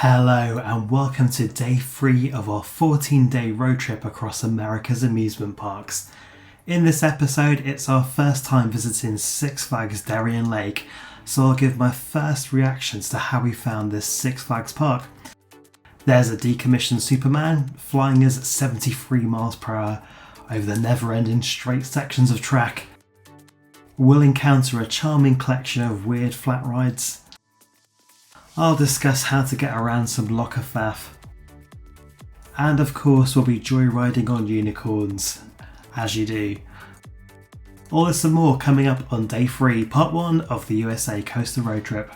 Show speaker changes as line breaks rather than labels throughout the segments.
Hello and welcome to day 3 of our 14-day road trip across America's amusement parks. In this episode, it's our first time visiting Six Flags Darien Lake, so I'll give my first reactions to how we found this Six Flags park. There's a decommissioned Superman flying us at 73 miles per hour over the never-ending straight sections of track. We'll encounter a charming collection of weird flat rides. I'll discuss how to get around some locker faff. And of course we'll be joyriding on unicorns, as you do. All this and more coming up on day 3, part 1 of the USA Coastal Road Trip.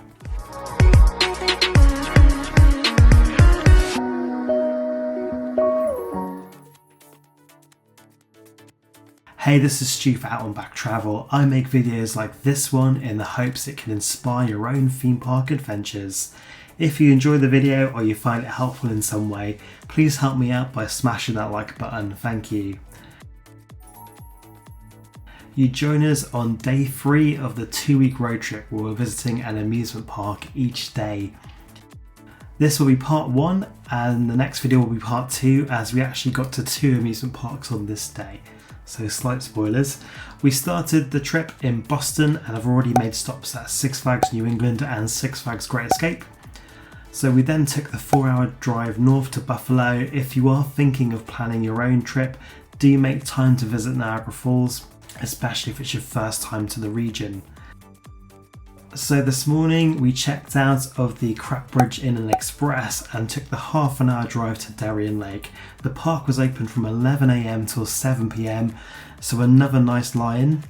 Hey, this is Stu for Out and Back Travel. I make videos like this one in the hopes it can inspire your own theme park adventures. If you enjoy the video or you find it helpful in some way, please help me out by smashing that like button, thank you. You join us on day 3 of the 2-week road trip where we're visiting an amusement park each day. This will be part 1 and the next video will be part 2 as we actually got to 2 amusement parks on this day. So slight spoilers. We started the trip in Boston and have already made stops at Six Flags New England and Six Flags Great Escape. So we then took the 4-hour drive north to Buffalo. If you are thinking of planning your own trip, do make time to visit Niagara Falls, especially if it's your first time to the region. So this morning we checked out of the Creds Inn and Express and took the half-an-hour drive to Darien Lake. The park was open from 11 AM till 7 PM, so another nice lie-in.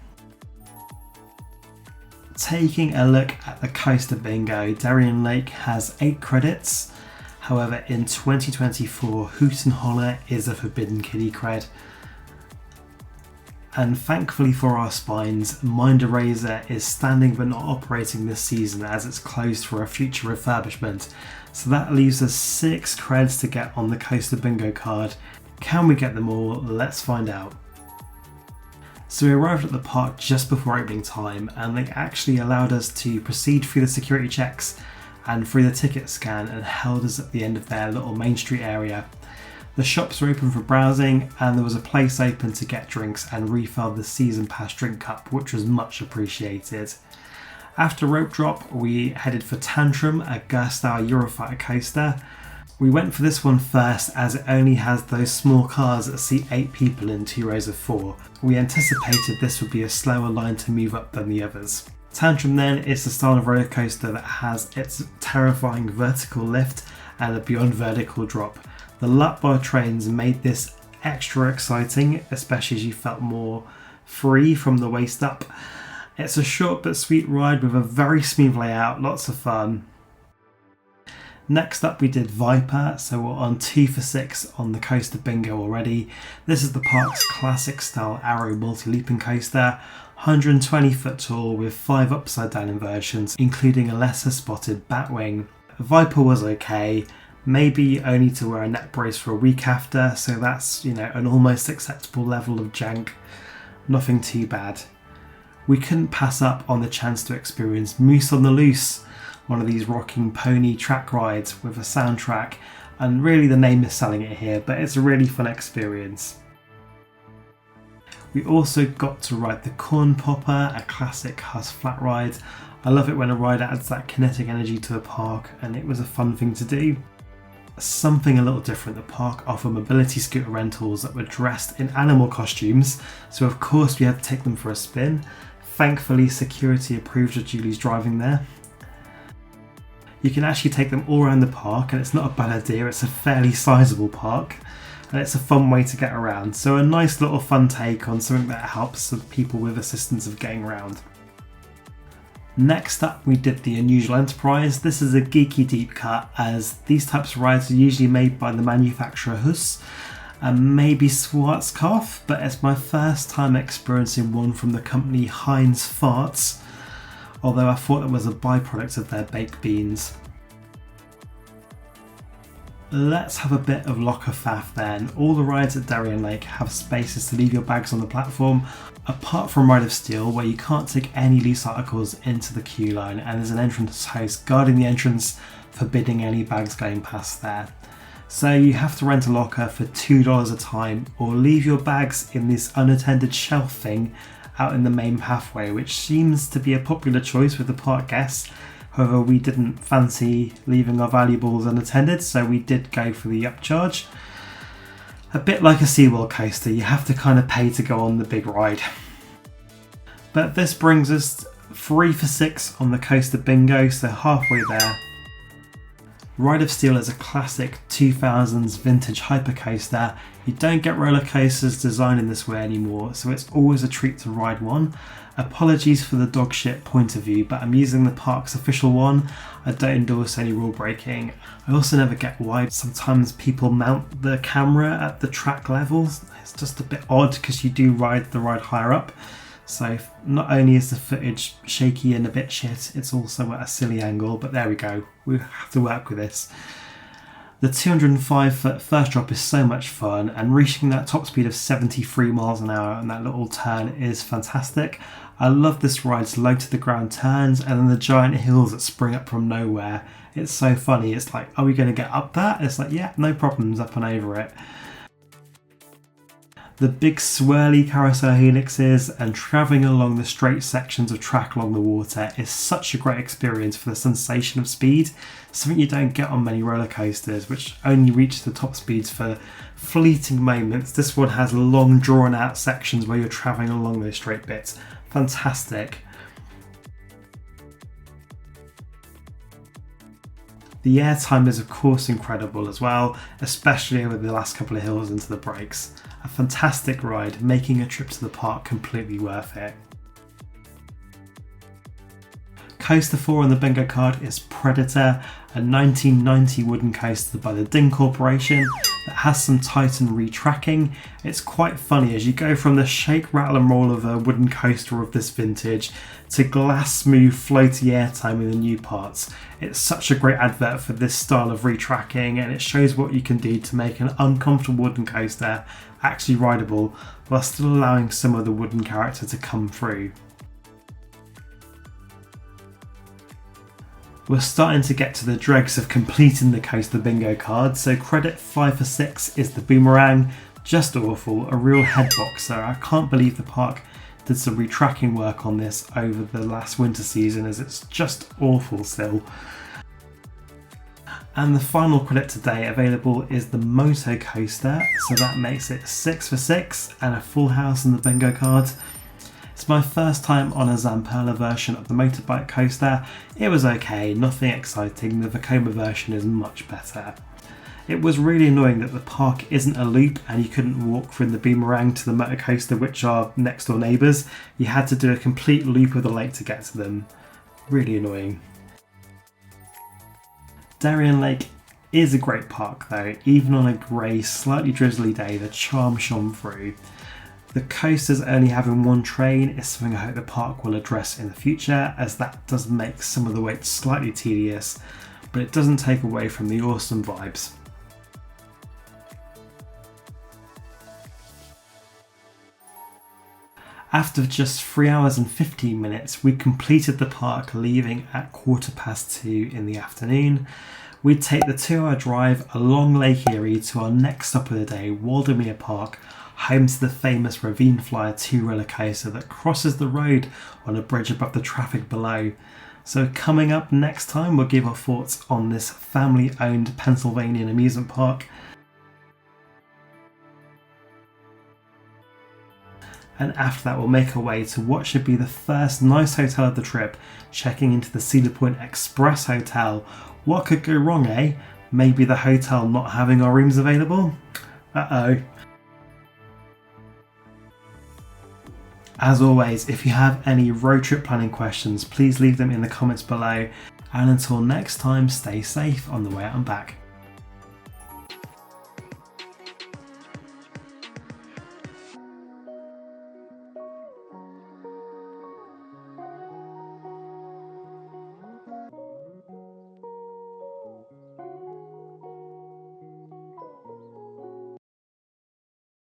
Taking a look at the coaster bingo, Darien Lake has 8 credits. However, in 2024, Hoot and Holler is a forbidden kiddie cred. And thankfully for our spines, Mind Eraser is standing but not operating this season as it's closed for a future refurbishment. So that leaves us 6 creds to get on the coaster bingo card. Can we get them all? Let's find out. So we arrived at the park just before opening time and they actually allowed us to proceed through the security checks and through the ticket scan and held us at the end of their little Main Street area. The shops were open for browsing and there was a place open to get drinks and refill the season pass drink cup, which was much appreciated. After rope drop, we headed for Tantrum, a Gerstau Eurofighter coaster. We went for this one first as it only has those small cars that seat 8 people in 2 rows of 4. We anticipated this would be a slower line to move up than the others. Tantrum then is the style of roller coaster that has its terrifying vertical lift and a beyond vertical drop. The lap bar trains made this extra exciting, especially as you felt more free from the waist up. It's a short but sweet ride with a very smooth layout, lots of fun. Next up we did Viper, so we're on 2 for 6 on the coaster bingo already. This is the park's classic style Arrow multi-leaping coaster, 120 foot tall with 5 upside down inversions, including a lesser spotted Batwing. Viper was okay. Maybe you only need to wear a neck brace for a week after, so that's, an almost acceptable level of jank. Nothing too bad. We couldn't pass up on the chance to experience Moose on the Loose, one of these rocking pony track rides with a soundtrack, and really the name is selling it here, but it's a really fun experience. We also got to ride the Corn Popper, a classic Huss flat ride. I love it when a ride adds that kinetic energy to the park, and it was a fun thing to do. Something a little different, the park offered mobility scooter rentals that were dressed in animal costumes, so of course we had to take them for a spin. Thankfully security approved of Julie's driving there. You can actually take them all around the park and it's not a bad idea, it's a fairly sizable park and it's a fun way to get around, so a nice little fun take on something that helps the people with assistance of getting around. Next up we did the Unusual Enterprise. This is a geeky deep cut as these types of rides are usually made by the manufacturer Huss and maybe Schwarzkopf, but it's my first time experiencing one from the company Heinz Farts, although I thought that was a byproduct of their baked beans. Let's have a bit of locker faff then. All the rides at Darien Lake have spaces to leave your bags on the platform, apart from Ride of Steel where you can't take any loose articles into the queue line and there's an entrance host guarding the entrance forbidding any bags going past there. So you have to rent a locker for $2 a time, or leave your bags in this unattended shelf thing out in the main pathway, which seems to be a popular choice with the park guests. However, we didn't fancy leaving our valuables unattended, so we did go for the upcharge. A bit like a SeaWorld coaster, you have to kind of pay to go on the big ride. But this brings us 3 for 6 on the coaster bingo, so halfway there. Ride of Steel is a classic 2000s vintage hypercoaster. You don't get roller coasters designed in this way anymore, so it's always a treat to ride one. Apologies for the dog shit point of view, but I'm using the park's official one. I don't endorse any rule breaking. I also never get why sometimes people mount the camera at the track levels. It's just a bit odd because you do ride the ride higher up. So not only is the footage shaky and a bit shit, it's also at a silly angle, but there we go, we have to work with this. The 205-foot first drop is so much fun, and reaching that top speed of 73 miles an hour on that little turn is fantastic. I love this ride's low to the ground turns and then the giant hills that spring up from nowhere. It's so funny, it's like, are we going to get up that? It's like, yeah, no problems, up and over it. The big swirly carousel helixes and travelling along the straight sections of track along the water is such a great experience for the sensation of speed, something you don't get on many roller coasters, which only reach the top speeds for fleeting moments. This one has long drawn out sections where you're travelling along those straight bits. Fantastic. The airtime is of course incredible as well, especially over the last couple of hills into the breaks. A fantastic ride, making a trip to the park completely worth it. Coaster 4 on the bingo card is Predator, a 1990 wooden coaster by the Ding Corporation that has some Titan retracking. It's quite funny as you go from the shake, rattle and roll of a wooden coaster of this vintage to glass smooth floaty airtime in the new parts. It's such a great advert for this style of retracking, and it shows what you can do to make an uncomfortable wooden coaster actually rideable while still allowing some of the wooden character to come through. We're starting to get to the dregs of completing the coaster bingo card, so credit 5 for 6 is the Boomerang. Just awful, a real head boxer. I can't believe the park did some retracking work on this over the last winter season, as it's just awful still. And the final credit today available is the Moto Coaster, so that makes it 6 for 6 and a full house on the bingo card. It's my first time on a Zamperla version of the motorbike coaster. It was okay, nothing exciting. The Vekoma version is much better. It was really annoying that the park isn't a loop and you couldn't walk from the Boomerang to the motor coaster, which are next door neighbours. You had to do a complete loop of the lake to get to them. Really annoying. Darien Lake is a great park though. Even on a grey, slightly drizzly day, the charm shone through. The coasters only having one train is something I hope the park will address in the future, as that does make some of the wait slightly tedious, but it doesn't take away from the awesome vibes. After just 3 hours and 15 minutes, we completed the park, leaving at 2:15 in the afternoon. We'd take the 2-hour drive along Lake Erie to our next stop of the day, Waldameer Park, home to the famous Ravine Flyer 2 roller coaster that crosses the road on a bridge above the traffic below. So coming up next time, we'll give our thoughts on this family-owned Pennsylvania amusement park. And after that, we'll make our way to what should be the first nice hotel of the trip, checking into the Cedar Point Express Hotel. What could go wrong, eh? Maybe the hotel not having our rooms available? Uh-oh. As always, if you have any road trip planning questions, please leave them in the comments below. And until next time, stay safe on the way out and back.